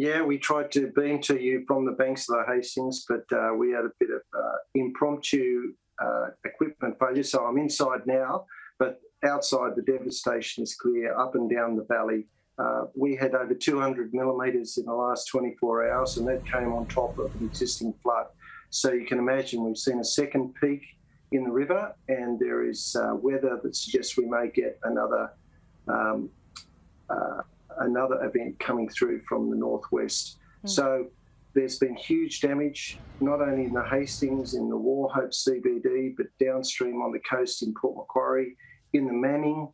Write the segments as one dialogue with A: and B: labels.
A: Yeah, we tried to beam to you from the banks of the Hastings, but we had a bit of impromptu equipment failure. So I'm inside now, but outside the devastation is clear up and down the valley. We had over 200 millimetres in the last 24 hours, and that came on top of an existing flood. So you can imagine we've seen a second peak in the river, and there is weather that suggests we may get another event coming through from the northwest. So there's been huge damage, not only in the Hastings, in the Wauchope CBD, but downstream on the coast in Port Macquarie, in the Manning.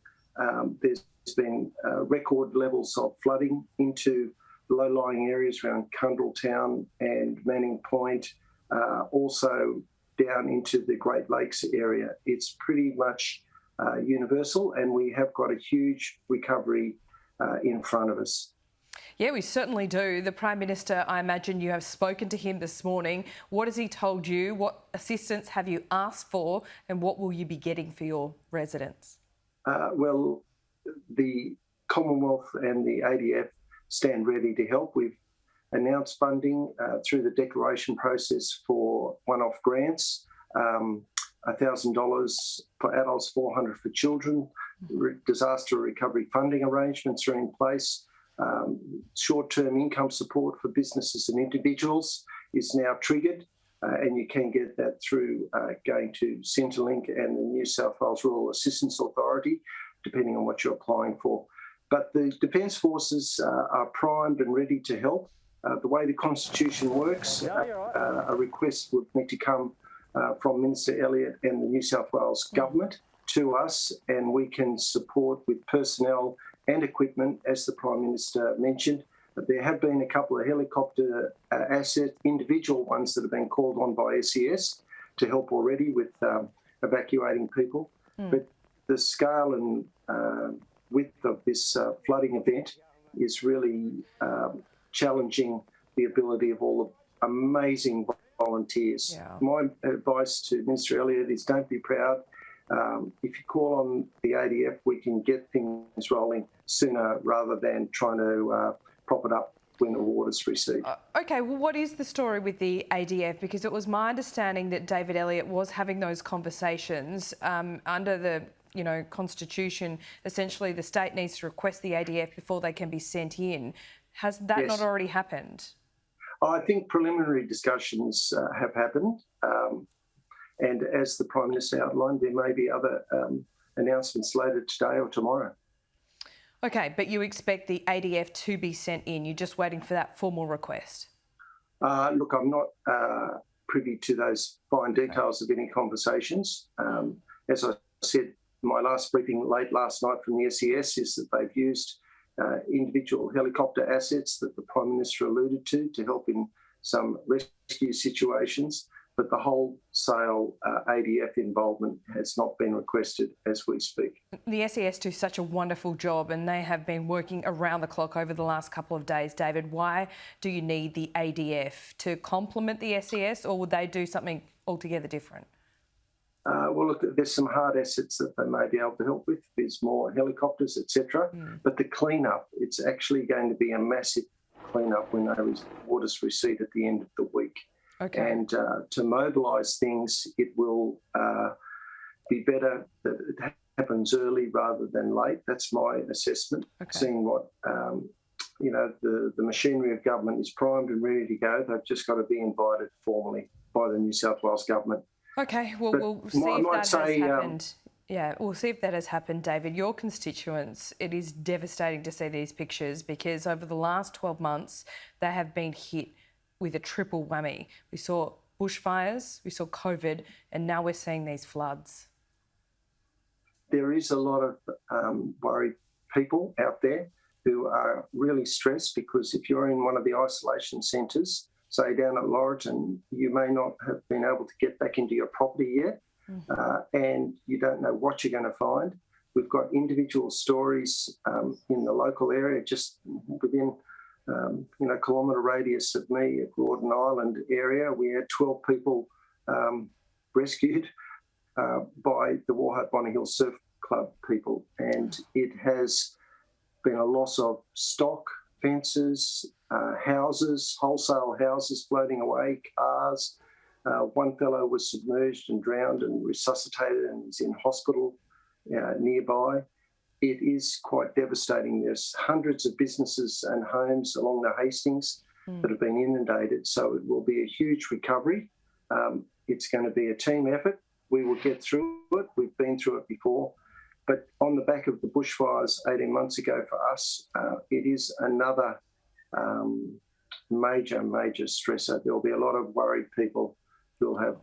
A: There's been record levels of flooding into low-lying areas around Cundall Town and Manning Point, also down into the Great Lakes area. It's pretty much universal, and we have got a huge recovery in front of us.
B: Yeah, we certainly do. The Prime Minister, I imagine you have spoken to him this morning. What has he told you? What assistance have you asked for, and what will you be getting for your residents?
A: Well, the Commonwealth and the ADF stand ready to help. We've announced funding through the declaration process for one-off grants, $1,000 for adults, $400 for children. Disaster recovery funding arrangements are in place. Short-term income support for businesses and individuals is now triggered, and you can get that through going to Centrelink and the New South Wales Rural Assistance Authority, depending on what you're applying for. But the Defence Forces are primed and ready to help. The way the Constitution works, a request would need to come from Mr Elliott and the New South Wales Government to us, and we can support with personnel and equipment, as the Prime Minister mentioned. But there have been a couple of helicopter asset, individual ones that have been called on by SES to help already with evacuating people. But the scale and width of this flooding event is really challenging the ability of all the amazing volunteers. Yeah. My advice to Mr Elliott is don't be proud. If you call on the ADF, we can get things rolling sooner rather than trying to prop it up when the waters recede.
B: Okay, well, what is the story with the ADF? Because it was my understanding that David Elliott was having those conversations under the Constitution. Essentially, the state needs to request the ADF before they can be sent in. Has that not already happened?
A: I think preliminary discussions have happened. And as the Prime Minister outlined, there may be other announcements later today or tomorrow.
B: Okay, but you expect the ADF to be sent in. You're just waiting for that formal request?
A: Look, I'm not privy to those fine details of any conversations. As I said, my last briefing late last night from the SES is that they've used individual helicopter assets that the Prime Minister alluded to help in some rescue situations. But the wholesale ADF involvement has not been requested as we speak.
B: The SES do such a wonderful job, and they have been working around the clock over the last couple of days. David, why do you need the ADF? To complement the SES, or would they do something altogether different?
A: Well, look, there's some hard assets that they may be able to help with. There's more helicopters, etc. But the clean-up, it's actually going to be a massive clean-up when those waters recede at the end of the week. Okay. And to mobilise things, it will be better that it happens early rather than late. That's my assessment. Okay. Seeing what, the machinery of government is primed and ready to go. They've just got to be invited formally by the New South Wales Government.
B: Okay, well, we'll see if that has happened. Yeah, we'll see if that has happened, David. Your constituents, it is devastating to see these pictures because over the last 12 months, they have been hit with a triple whammy. We saw bushfires, we saw COVID, and now we're seeing these floods.
A: There is a lot of worried people out there who are really stressed because if you're in one of the isolation centres, say down at Laurelton, you may not have been able to get back into your property yet, and you don't know what you're going to find. We've got individual stories in the local area, just within kilometre radius of me at Gordon Island area. We had 12 people rescued by the Wauchope Bonny Hill Surf Club people, and it has been a loss of stock, fences, houses, wholesale houses floating away, cars. One fellow was submerged and drowned and resuscitated and is in hospital nearby. It is quite devastating. There's hundreds of businesses and homes along the Hastings that have been inundated, so it will be a huge recovery. It's going to be a team effort. We will get through it. We've been through it before. But on the back of the bushfires 18 months ago for us, it is another major stressor. There'll be a lot of worried people who'll have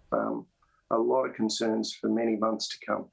A: a lot of concerns for many months to come.